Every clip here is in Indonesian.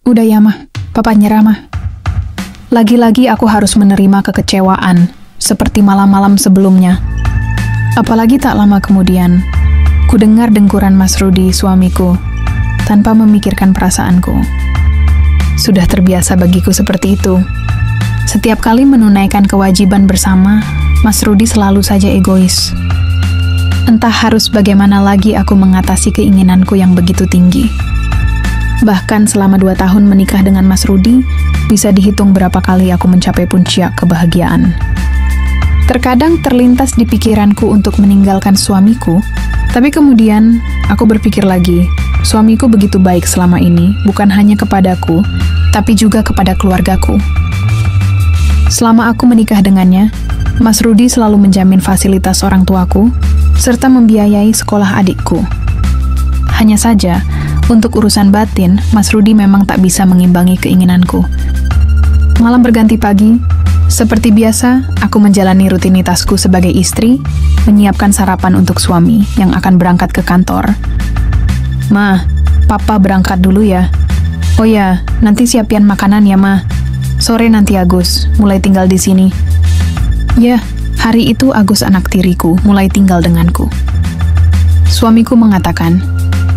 Udah ya, Mah. Papa nyerah, Mah. Lagi-lagi aku harus menerima kekecewaan, seperti malam-malam sebelumnya. Apalagi tak lama kemudian, ku dengar dengkuran Mas Rudi, suamiku, tanpa memikirkan perasaanku. Sudah terbiasa bagiku seperti itu. Setiap kali menunaikan kewajiban bersama, Mas Rudi selalu saja egois. Entah harus bagaimana lagi aku mengatasi keinginanku yang begitu tinggi. Bahkan selama 2 tahun menikah dengan Mas Rudi, bisa dihitung berapa kali aku mencapai puncak kebahagiaan. Terkadang terlintas di pikiranku untuk meninggalkan suamiku, tapi kemudian aku berpikir lagi, suamiku begitu baik selama ini, bukan hanya kepadaku, tapi juga kepada keluargaku. Selama aku menikah dengannya, Mas Rudi selalu menjamin fasilitas orang tuaku, serta membiayai sekolah adikku. Hanya saja, untuk urusan batin, Mas Rudi memang tak bisa mengimbangi keinginanku. Malam berganti pagi, seperti biasa, aku menjalani rutinitasku sebagai istri, menyiapkan sarapan untuk suami yang akan berangkat ke kantor. Ma, Papa berangkat dulu ya. Oh ya, nanti siapin makanan ya, Ma. Sore nanti Agus mulai tinggal di sini. Ya, hari itu Agus anak tiriku mulai tinggal denganku. Suamiku mengatakan,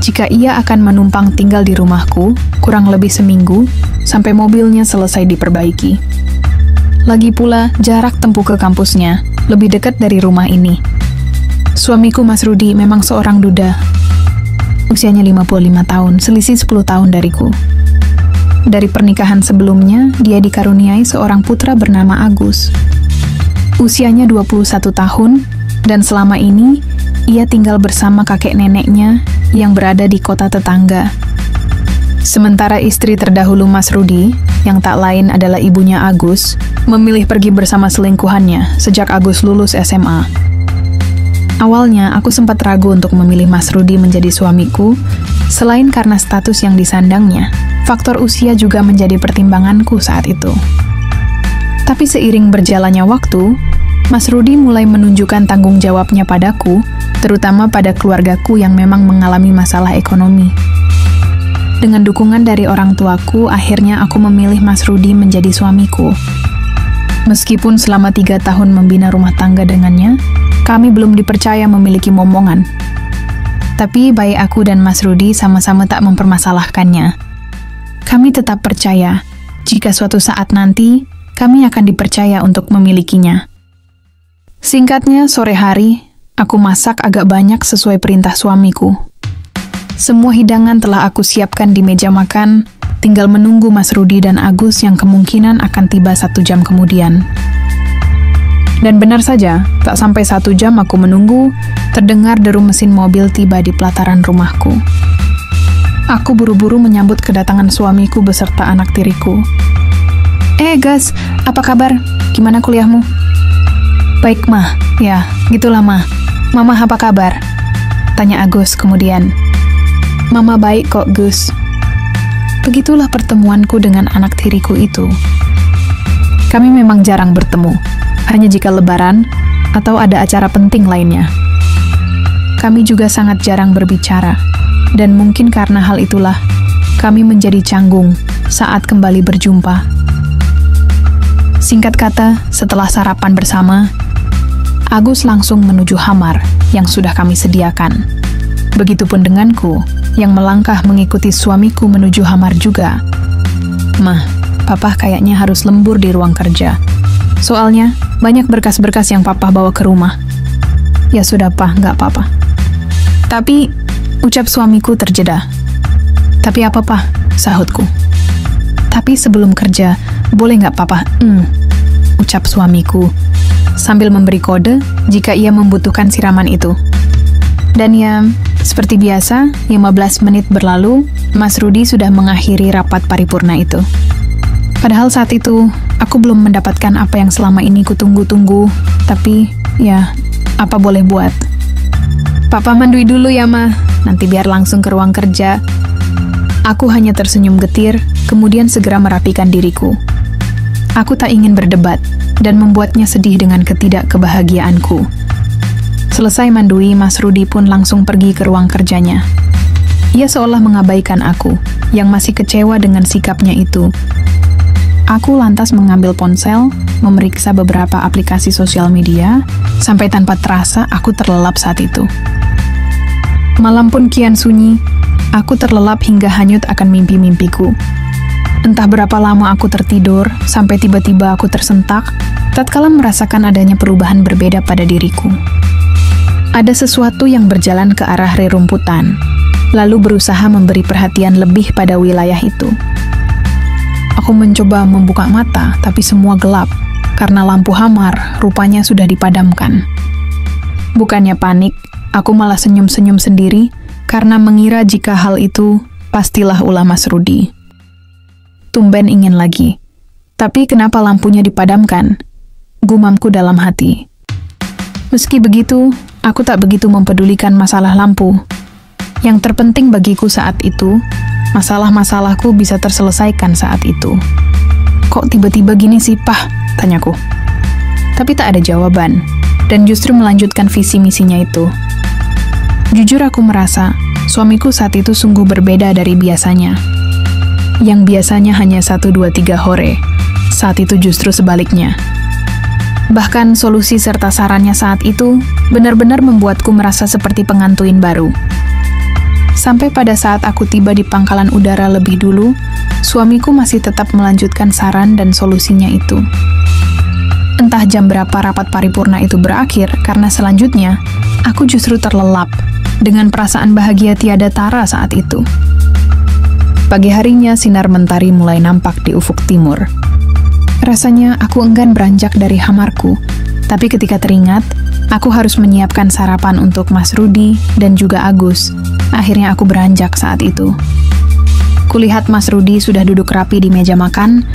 jika ia akan menumpang tinggal di rumahku kurang lebih seminggu sampai mobilnya selesai diperbaiki. Lagi pula, jarak tempuh ke kampusnya lebih dekat dari rumah ini. Suamiku Mas Rudi memang seorang duda. Usianya 55 tahun, selisih 10 tahun dariku. Dari pernikahan sebelumnya, dia dikaruniai seorang putra bernama Agus. Usianya 21 tahun, dan selama ini, ia tinggal bersama kakek neneknya yang berada di kota tetangga. Sementara istri terdahulu Mas Rudi, yang tak lain adalah ibunya Agus, memilih pergi bersama selingkuhannya sejak Agus lulus SMA. Awalnya, aku sempat ragu untuk memilih Mas Rudi menjadi suamiku, selain karena status yang disandangnya, faktor usia juga menjadi pertimbanganku saat itu. Tapi seiring berjalannya waktu, Mas Rudi mulai menunjukkan tanggung jawabnya padaku, terutama pada keluargaku yang memang mengalami masalah ekonomi. Dengan dukungan dari orang tuaku, akhirnya aku memilih Mas Rudi menjadi suamiku. Meskipun selama 3 tahun membina rumah tangga dengannya, kami belum dipercaya memiliki momongan. Tapi baik aku dan Mas Rudi sama-sama tak mempermasalahkannya. Kami tetap percaya, jika suatu saat nanti, kami akan dipercaya untuk memilikinya. Singkatnya, sore hari, aku masak agak banyak sesuai perintah suamiku. Semua hidangan telah aku siapkan di meja makan, tinggal menunggu Mas Rudi dan Agus yang kemungkinan akan tiba 1 jam kemudian. Dan benar saja, tak sampai 1 jam aku menunggu, terdengar deru mesin mobil tiba di pelataran rumahku. Aku buru-buru menyambut kedatangan suamiku beserta anak tiriku. Gas, apa kabar? Gimana kuliahmu? Baik, Mah. Ya, gitulah, Mah. Mama apa kabar? Tanya Agus kemudian. Mama baik kok, Gus. Begitulah pertemuanku dengan anak tiriku itu. Kami memang jarang bertemu, hanya jika lebaran atau ada acara penting lainnya. Kami juga sangat jarang berbicara, dan mungkin karena hal itulah, kami menjadi canggung saat kembali berjumpa. Singkat kata, setelah sarapan bersama, Agus langsung menuju hamar yang sudah kami sediakan. Begitupun denganku, yang melangkah mengikuti suamiku menuju hamar juga. Mah, Papa kayaknya harus lembur di ruang kerja. Soalnya, banyak berkas-berkas yang Papa bawa ke rumah. Ya sudah, Pak, nggak apa-apa. Tapi, ucap suamiku terjeda. Tapi apa, Pak? Sahutku. Tapi sebelum kerja, boleh nggak, Papa? Ucap suamiku, sambil memberi kode jika ia membutuhkan siraman itu. Dan ya, seperti biasa, 15 menit berlalu, Mas Rudi sudah mengakhiri rapat paripurna itu. Padahal saat itu, aku belum mendapatkan apa yang selama ini kutunggu-tunggu, tapi, ya, apa boleh buat. Papa mandui dulu ya, Ma. Nanti biar langsung ke ruang kerja. Aku hanya tersenyum getir, kemudian segera merapikan diriku. Aku tak ingin berdebat, dan membuatnya sedih dengan ketidakkebahagiaanku. Selesai mandui, Mas Rudi pun langsung pergi ke ruang kerjanya. Ia seolah mengabaikan aku, yang masih kecewa dengan sikapnya itu. Aku lantas mengambil ponsel, memeriksa beberapa aplikasi sosial media, sampai tanpa terasa aku terlelap saat itu. Malam pun kian sunyi, aku terlelap hingga hanyut akan mimpi-mimpiku. Entah berapa lama aku tertidur, sampai tiba-tiba aku tersentak, tatkala merasakan adanya perubahan berbeda pada diriku. Ada sesuatu yang berjalan ke arah rerumputan, lalu berusaha memberi perhatian lebih pada wilayah itu. Aku mencoba membuka mata, tapi semua gelap, karena lampu hamar rupanya sudah dipadamkan. Bukannya panik, aku malah senyum-senyum sendiri, karena mengira jika hal itu pastilah ulah Mas Rudi. Tumben ingin lagi. Tapi kenapa lampunya dipadamkan? Gumamku dalam hati. Meski begitu, aku tak begitu mempedulikan masalah lampu. Yang terpenting bagiku saat itu, masalah-masalahku bisa terselesaikan saat itu. Kok tiba-tiba gini sih, Pah? Tanyaku. Tapi tak ada jawaban, dan justru melanjutkan visi misinya itu. Jujur aku merasa, suamiku saat itu sungguh berbeda dari biasanya. Yang biasanya hanya 1, 2, 3 hore, saat itu justru sebaliknya. Bahkan solusi serta sarannya saat itu benar-benar membuatku merasa seperti pengantuin baru. Sampai pada saat aku tiba di pangkalan udara lebih dulu, suamiku masih tetap melanjutkan saran dan solusinya itu. Entah jam berapa rapat paripurna itu berakhir, karena selanjutnya, aku justru terlelap, dengan perasaan bahagia tiada tara saat itu. Pagi harinya, sinar mentari mulai nampak di ufuk timur. Rasanya aku enggan beranjak dari hamarku, tapi ketika teringat, aku harus menyiapkan sarapan untuk Mas Rudi dan juga Agus. Akhirnya aku beranjak saat itu. Kulihat Mas Rudi sudah duduk rapi di meja makan,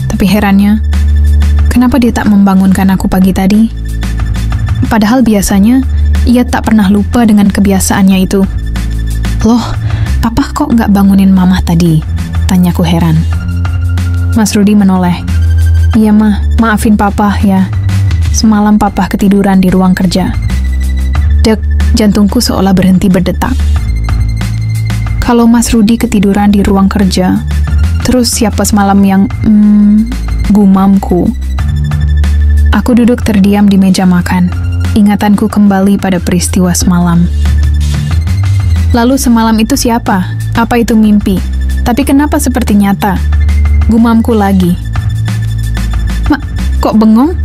tapi herannya, kenapa dia tak membangunkan aku pagi tadi? Padahal biasanya, ia tak pernah lupa dengan kebiasaannya itu. Loh, Papa kok nggak bangunin Mamah tadi? Tanyaku heran. Mas Rudi menoleh. Iya mah, maafin Papa ya. Semalam Papa ketiduran di ruang kerja. Dek, jantungku seolah berhenti berdetak. Kalau Mas Rudi ketiduran di ruang kerja, terus siapa semalam yang, gumamku. Aku duduk terdiam di meja makan. Ingatanku kembali pada peristiwa semalam. Lalu semalam itu siapa? Apa itu mimpi? Tapi kenapa seperti nyata? Gumamku lagi. Mak, kok bengong?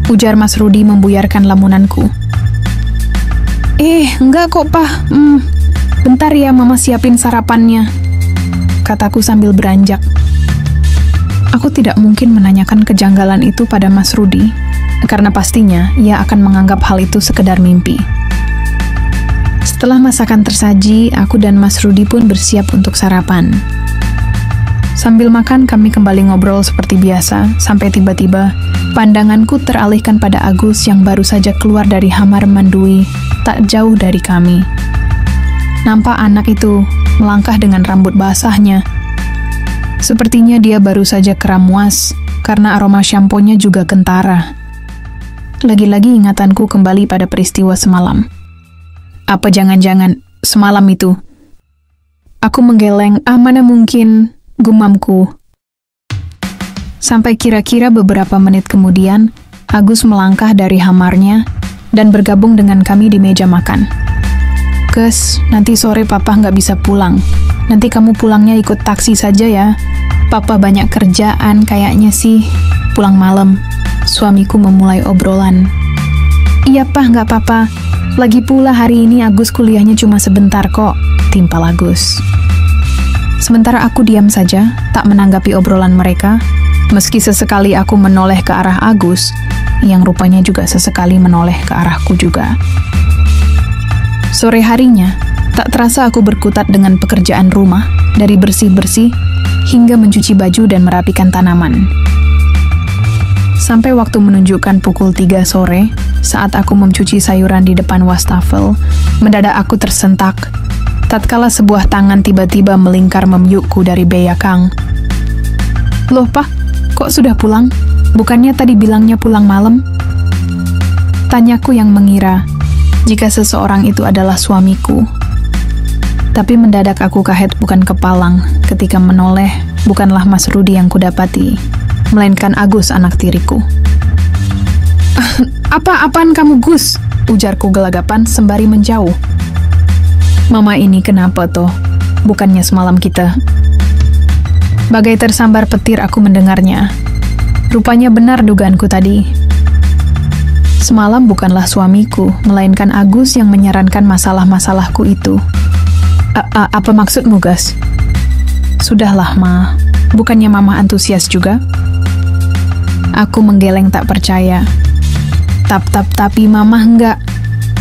Ujar Mas Rudi membuyarkan lamunanku. Enggak kok, Pah. Bentar ya, Mama siapin sarapannya. Kataku sambil beranjak. Aku tidak mungkin menanyakan kejanggalan itu pada Mas Rudi, karena pastinya ia akan menganggap hal itu sekedar mimpi. Setelah masakan tersaji, aku dan Mas Rudi pun bersiap untuk sarapan. Sambil makan, kami kembali ngobrol seperti biasa, sampai tiba-tiba pandanganku teralihkan pada Agus yang baru saja keluar dari hamar mandui, tak jauh dari kami. Nampak anak itu melangkah dengan rambut basahnya. Sepertinya dia baru saja keramuas, karena aroma shamponya juga kentara. Lagi-lagi ingatanku kembali pada peristiwa semalam. Apa jangan-jangan semalam itu? Aku menggeleng, mana mungkin, gumamku. Sampai kira-kira beberapa menit kemudian, Agus melangkah dari hamarnya dan bergabung dengan kami di meja makan. Kes, nanti sore Papa nggak bisa pulang. Nanti kamu pulangnya ikut taksi saja ya. Papa banyak kerjaan kayaknya sih. Pulang malam. Suamiku memulai obrolan. Iya Pah, nggak apa-apa. Lagi pula hari ini Agus kuliahnya cuma sebentar kok. Timpal Agus. Sementara aku diam saja, tak menanggapi obrolan mereka, meski sesekali aku menoleh ke arah Agus, yang rupanya juga sesekali menoleh ke arahku juga. Sore harinya, tak terasa aku berkutat dengan pekerjaan rumah, dari bersih-bersih hingga mencuci baju dan merapikan tanaman. Sampai waktu menunjukkan pukul 3 sore, saat aku mencuci sayuran di depan wastafel, mendadak aku tersentak, tatkala sebuah tangan tiba-tiba melingkar memyukku dari belakang. Loh, Pak, kok sudah pulang? Bukannya tadi bilangnya pulang malam? Tanyaku yang mengira, jika seseorang itu adalah suamiku. Tapi mendadak aku kaget bukan kepalang ketika menoleh bukanlah Mas Rudi yang kudapati, melainkan Agus anak tiriku. Apa-apaan kamu, Gus? Ujarku gelagapan sembari menjauh. Mama ini kenapa toh? Bukannya semalam kita. Bagai tersambar petir aku mendengarnya. Rupanya benar dugaanku tadi. Semalam bukanlah suamiku, melainkan Agus yang menyarankan masalah-masalahku itu. Apa maksudmu, Gas? Sudahlah, Ma. Bukannya Mama antusias juga? Aku menggeleng tak percaya. Tapi Mama enggak.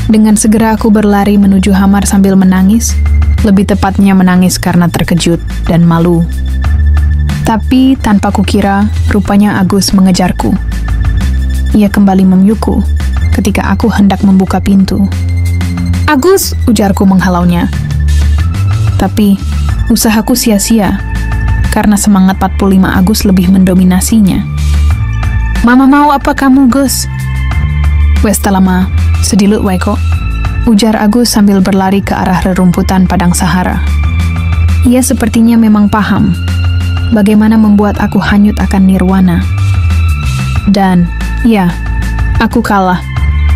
Dengan segera aku berlari menuju kamar sambil menangis. Lebih tepatnya menangis karena terkejut dan malu. Tapi tanpa kukira, rupanya Agus mengejarku. Ia kembali memyuku ketika aku hendak membuka pintu. Agus, ujarku menghalaunya. Tapi usahaku sia-sia karena semangat 45 Agus lebih mendominasinya. Mama mau apa kamu, Gus? Wes lama, sedilut wae kok, ujar Agus sambil berlari ke arah rerumputan padang Sahara. Ia sepertinya memang paham bagaimana membuat aku hanyut akan nirwana. Dan, ya, aku kalah.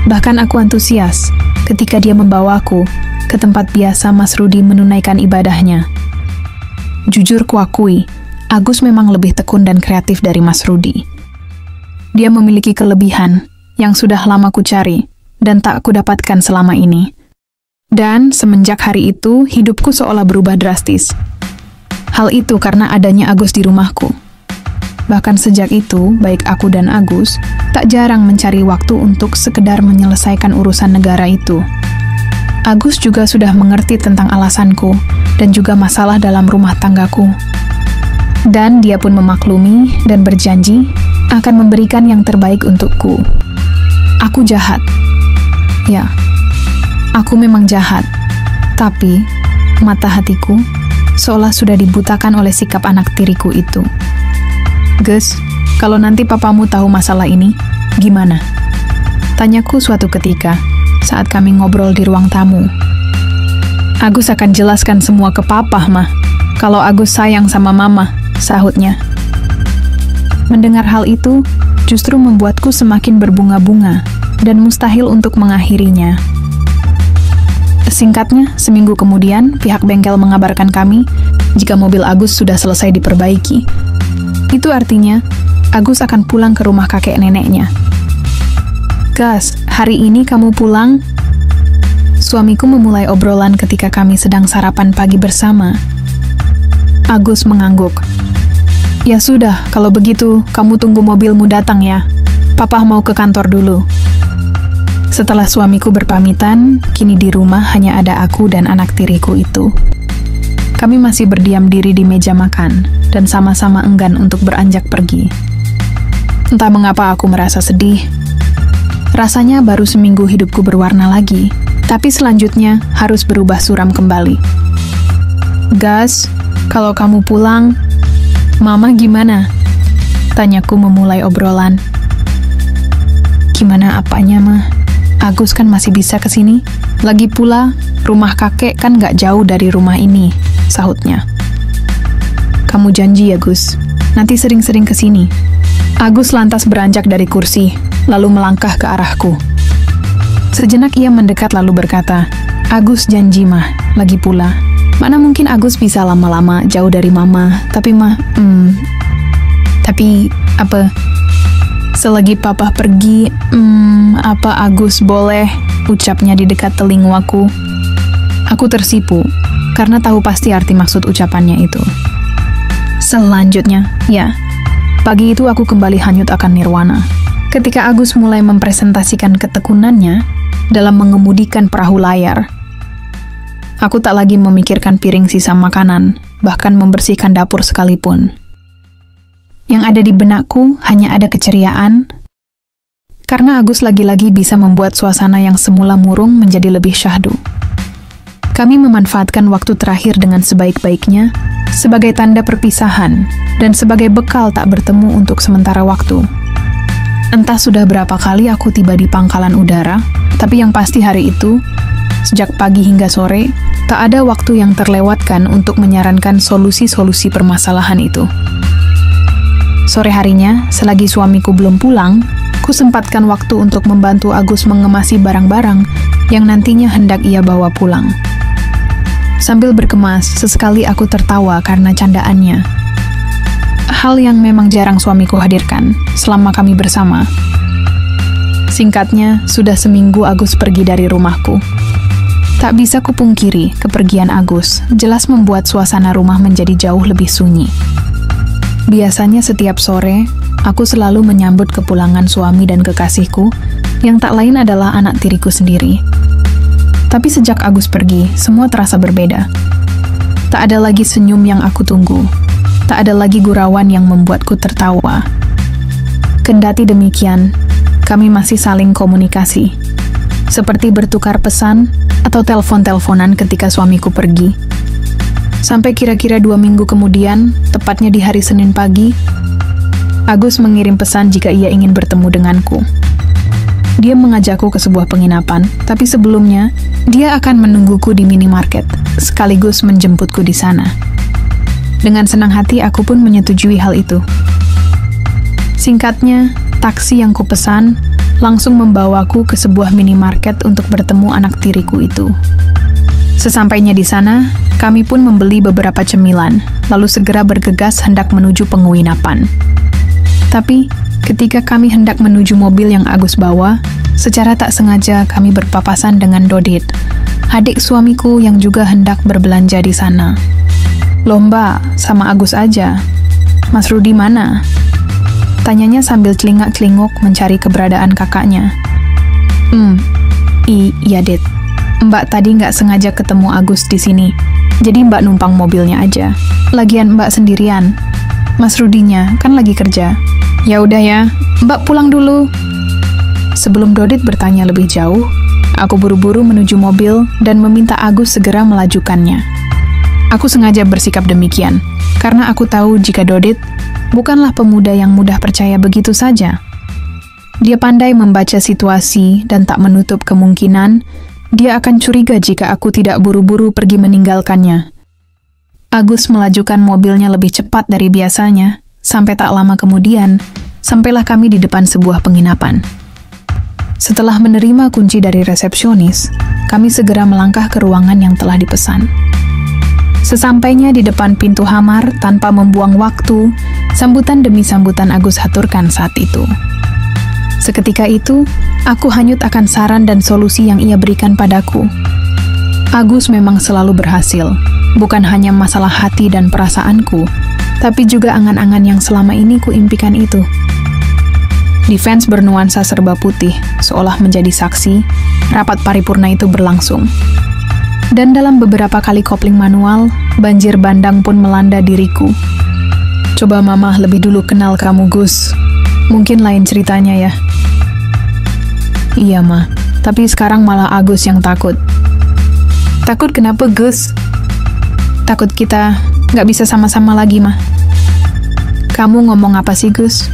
Bahkan aku antusias ketika dia membawaku ke tempat biasa Mas Rudi menunaikan ibadahnya. Jujur kuakui, Agus memang lebih tekun dan kreatif dari Mas Rudi. Dia memiliki kelebihan yang sudah lama ku cari dan tak ku dapatkan selama ini. Dan semenjak hari itu, hidupku seolah berubah drastis. Hal itu karena adanya Agus di rumahku. Bahkan sejak itu, baik aku dan Agus tak jarang mencari waktu untuk sekedar menyelesaikan urusan negara itu. Agus juga sudah mengerti tentang alasanku dan juga masalah dalam rumah tanggaku. Dan dia pun memaklumi dan berjanji akan memberikan yang terbaik untukku. Aku jahat. Ya, aku memang jahat. Tapi, mata hatiku seolah sudah dibutakan oleh sikap anak tiriku itu. Gus, kalau nanti papamu tahu masalah ini, gimana? Tanyaku suatu ketika saat kami ngobrol di ruang tamu. Agus akan jelaskan semua ke papa, mah. Kalau Agus sayang sama mama, sahutnya. Mendengar hal itu, justru membuatku semakin berbunga-bunga dan mustahil untuk mengakhirinya. Singkatnya, seminggu kemudian, pihak bengkel mengabarkan kami jika mobil Agus sudah selesai diperbaiki. Itu artinya, Agus akan pulang ke rumah kakek neneknya. Gas, hari ini kamu pulang? Suamiku memulai obrolan ketika kami sedang sarapan pagi bersama. Agus mengangguk. Ya sudah, kalau begitu, kamu tunggu mobilmu datang ya. Papa mau ke kantor dulu. Setelah suamiku berpamitan, kini di rumah hanya ada aku dan anak tiriku itu. Kami masih berdiam diri di meja makan, dan sama-sama enggan untuk beranjak pergi. Entah mengapa aku merasa sedih. Rasanya baru seminggu hidupku berwarna lagi, tapi selanjutnya harus berubah suram kembali. Gas, kalau kamu pulang, Mama gimana? Tanyaku memulai obrolan. Gimana apanya, Mah? Agus kan masih bisa kesini. Lagi pula, rumah kakek kan gak jauh dari rumah ini, sahutnya. Kamu janji ya, Gus? Nanti sering-sering kesini. Agus lantas beranjak dari kursi, lalu melangkah ke arahku. Sejenak ia mendekat lalu berkata, Agus janji, Mah. Lagi pula, mana mungkin Agus bisa lama-lama jauh dari Mama, tapi Mah, tapi, apa? Selagi Papa pergi, apa Agus boleh? Ucapnya di dekat telingaku. Aku tersipu, karena tahu pasti arti maksud ucapannya itu. Selanjutnya, ya, pagi itu aku kembali hanyut akan nirwana. Ketika Agus mulai mempresentasikan ketekunannya dalam mengemudikan perahu layar, aku tak lagi memikirkan piring sisa makanan, bahkan membersihkan dapur sekalipun. Yang ada di benakku hanya ada keceriaan, karena Agus lagi-lagi bisa membuat suasana yang semula murung menjadi lebih syahdu. Kami memanfaatkan waktu terakhir dengan sebaik-baiknya, sebagai tanda perpisahan, dan sebagai bekal tak bertemu untuk sementara waktu. Entah sudah berapa kali aku tiba di pangkalan udara, tapi yang pasti hari itu, Sejak pagi hingga sore, tak ada waktu yang terlewatkan untuk menyarankan solusi-solusi permasalahan itu. Sore harinya, selagi suamiku belum pulang, ku sempatkan waktu untuk membantu Agus mengemasi barang-barang yang nantinya hendak ia bawa pulang. Sambil berkemas, sesekali aku tertawa karena candaannya. Hal yang memang jarang suamiku hadirkan selama kami bersama. Singkatnya, sudah seminggu Agus pergi dari rumahku. Tak bisa kupungkiri, kepergian Agus jelas membuat suasana rumah menjadi jauh lebih sunyi. Biasanya setiap sore, aku selalu menyambut kepulangan suami dan kekasihku, yang tak lain adalah anak tiriku sendiri. Tapi sejak Agus pergi, semua terasa berbeda. Tak ada lagi senyum yang aku tunggu. Tak ada lagi gurauan yang membuatku tertawa. Kendati demikian, kami masih saling komunikasi. Seperti bertukar pesan atau telepon-teleponan ketika suamiku pergi. Sampai kira-kira 2 minggu kemudian, tepatnya di hari Senin pagi, Agus mengirim pesan jika ia ingin bertemu denganku. Dia mengajakku ke sebuah penginapan, tapi sebelumnya, dia akan menungguku di minimarket, sekaligus menjemputku di sana. Dengan senang hati, aku pun menyetujui hal itu. Singkatnya, taksi yang kupesan langsung membawaku ke sebuah minimarket untuk bertemu anak tiriku itu. Sesampainya di sana, kami pun membeli beberapa cemilan, lalu segera bergegas hendak menuju penginapan. Tapi, ketika kami hendak menuju mobil yang Agus bawa, secara tak sengaja kami berpapasan dengan Dodit, adik suamiku yang juga hendak berbelanja di sana. "Loh Mbak, sama Agus aja. Mas Rudi mana?" Tanyanya sambil celingak-celinguk mencari keberadaan kakaknya. Iya, Det. Mbak tadi nggak sengaja ketemu Agus di sini, jadi Mbak numpang mobilnya aja. Lagian Mbak sendirian. Mas Rudinya kan lagi kerja. Ya udah ya, Mbak pulang dulu. Sebelum Dodit bertanya lebih jauh, aku buru-buru menuju mobil dan meminta Agus segera melajukannya. Aku sengaja bersikap demikian, karena aku tahu jika Dodit bukanlah pemuda yang mudah percaya begitu saja. Dia pandai membaca situasi dan tak menutup kemungkinan dia akan curiga jika aku tidak buru-buru pergi meninggalkannya. Agus melajukan mobilnya lebih cepat dari biasanya, sampai tak lama kemudian, sampailah kami di depan sebuah penginapan. Setelah menerima kunci dari resepsionis, kami segera melangkah ke ruangan yang telah dipesan. Sesampainya di depan pintu kamar, tanpa membuang waktu, sambutan demi sambutan Agus haturkan saat itu. Seketika itu, aku hanyut akan saran dan solusi yang ia berikan padaku. Agus memang selalu berhasil, bukan hanya masalah hati dan perasaanku, tapi juga angan-angan yang selama ini kuimpikan itu. Defense bernuansa serba putih, seolah menjadi saksi, rapat paripurna itu berlangsung. Dan dalam beberapa kali kopling manual, banjir bandang pun melanda diriku. Coba Mama lebih dulu kenal kamu, Gus. Mungkin lain ceritanya ya. Iya, Ma. Tapi sekarang malah Agus yang takut. Takut kenapa, Gus? Takut kita nggak bisa sama-sama lagi, Ma. Kamu ngomong apa sih, Gus?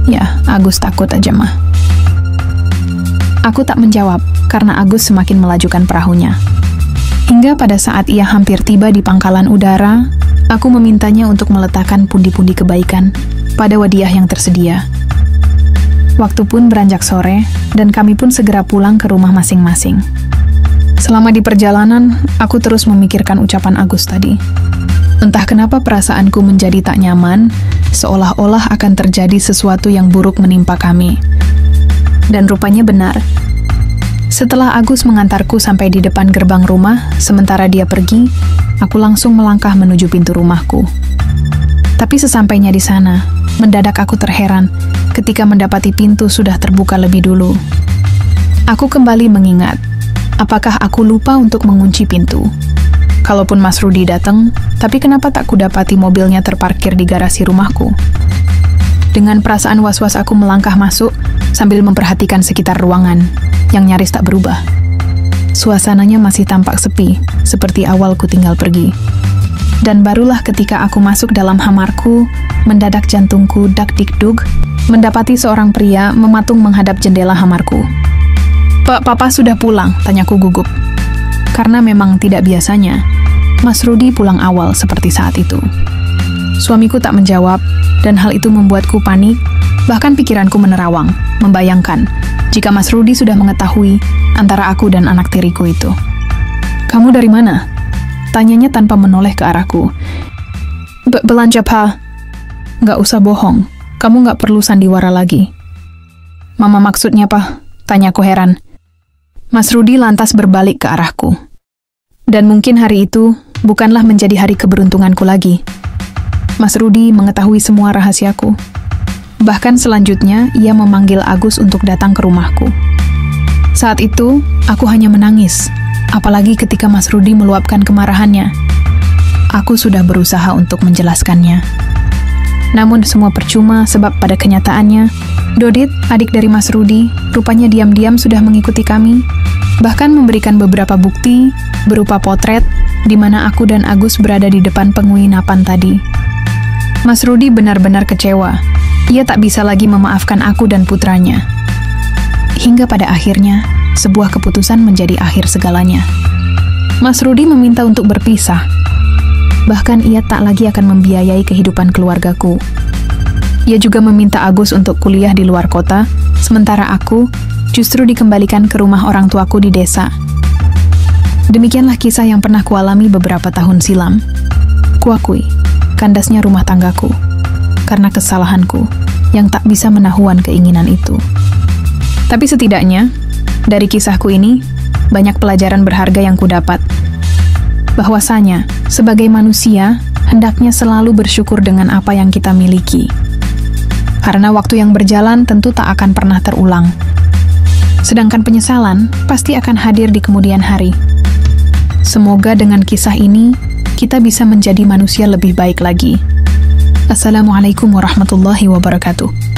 Ya, Agus takut aja, Ma. Aku tak menjawab, karena Agus semakin melajukan perahunya. Hingga pada saat ia hampir tiba di pangkalan udara, aku memintanya untuk meletakkan pundi-pundi kebaikan pada wadiah yang tersedia. Waktu pun beranjak sore, dan kami pun segera pulang ke rumah masing-masing. Selama di perjalanan, aku terus memikirkan ucapan Agus tadi. Entah kenapa perasaanku menjadi tak nyaman, seolah-olah akan terjadi sesuatu yang buruk menimpa kami. Dan rupanya benar. Setelah Agus mengantarku sampai di depan gerbang rumah, sementara dia pergi, aku langsung melangkah menuju pintu rumahku. Tapi sesampainya di sana, mendadak aku terheran ketika mendapati pintu sudah terbuka lebih dulu. Aku kembali mengingat, apakah aku lupa untuk mengunci pintu? Kalaupun Mas Rudi datang, tapi kenapa tak kudapati mobilnya terparkir di garasi rumahku? Dengan perasaan was-was aku melangkah masuk sambil memperhatikan sekitar ruangan, yang nyaris tak berubah. Suasananya masih tampak sepi, seperti awal ku tinggal pergi. Dan barulah ketika aku masuk dalam kamarku, mendadak jantungku dak-dik-dug, mendapati seorang pria mematung menghadap jendela kamarku. Papa sudah pulang, tanyaku gugup. Karena memang tidak biasanya, Mas Rudi pulang awal seperti saat itu. Suamiku tak menjawab, dan hal itu membuatku panik, bahkan pikiranku menerawang, membayangkan jika Mas Rudi sudah mengetahui antara aku dan anak tiriku itu. "Kamu dari mana?" tanyanya tanpa menoleh ke arahku. Belanja, Pa." "Nggak usah bohong, kamu nggak perlu sandiwara lagi." "Mama maksudnya, Pa?" tanyaku heran. Mas Rudi lantas berbalik ke arahku. Dan mungkin hari itu bukanlah menjadi hari keberuntunganku lagi. Mas Rudi mengetahui semua rahasiaku. Bahkan selanjutnya, ia memanggil Agus untuk datang ke rumahku. Saat itu, aku hanya menangis, apalagi ketika Mas Rudi meluapkan kemarahannya. Aku sudah berusaha untuk menjelaskannya. Namun semua percuma sebab pada kenyataannya, Dodit, adik dari Mas Rudi, rupanya diam-diam sudah mengikuti kami, bahkan memberikan beberapa bukti berupa potret di mana aku dan Agus berada di depan penginapan tadi. Mas Rudi benar-benar kecewa. Ia tak bisa lagi memaafkan aku dan putranya. Hingga pada akhirnya, sebuah keputusan menjadi akhir segalanya. Mas Rudi meminta untuk berpisah. Bahkan ia tak lagi akan membiayai kehidupan keluargaku. Ia juga meminta Agus untuk kuliah di luar kota, sementara aku justru dikembalikan ke rumah orang tuaku di desa. Demikianlah kisah yang pernah kualami beberapa tahun silam. Kuakui, kandasnya rumah tanggaku, karena kesalahanku yang tak bisa menahuan keinginan itu. Tapi setidaknya, dari kisahku ini, banyak pelajaran berharga yang kudapat. Bahwasanya, sebagai manusia, hendaknya selalu bersyukur dengan apa yang kita miliki. Karena waktu yang berjalan tentu tak akan pernah terulang. Sedangkan penyesalan pasti akan hadir di kemudian hari. Semoga dengan kisah ini, kita bisa menjadi manusia lebih baik lagi. Assalamualaikum warahmatullahi wabarakatuh.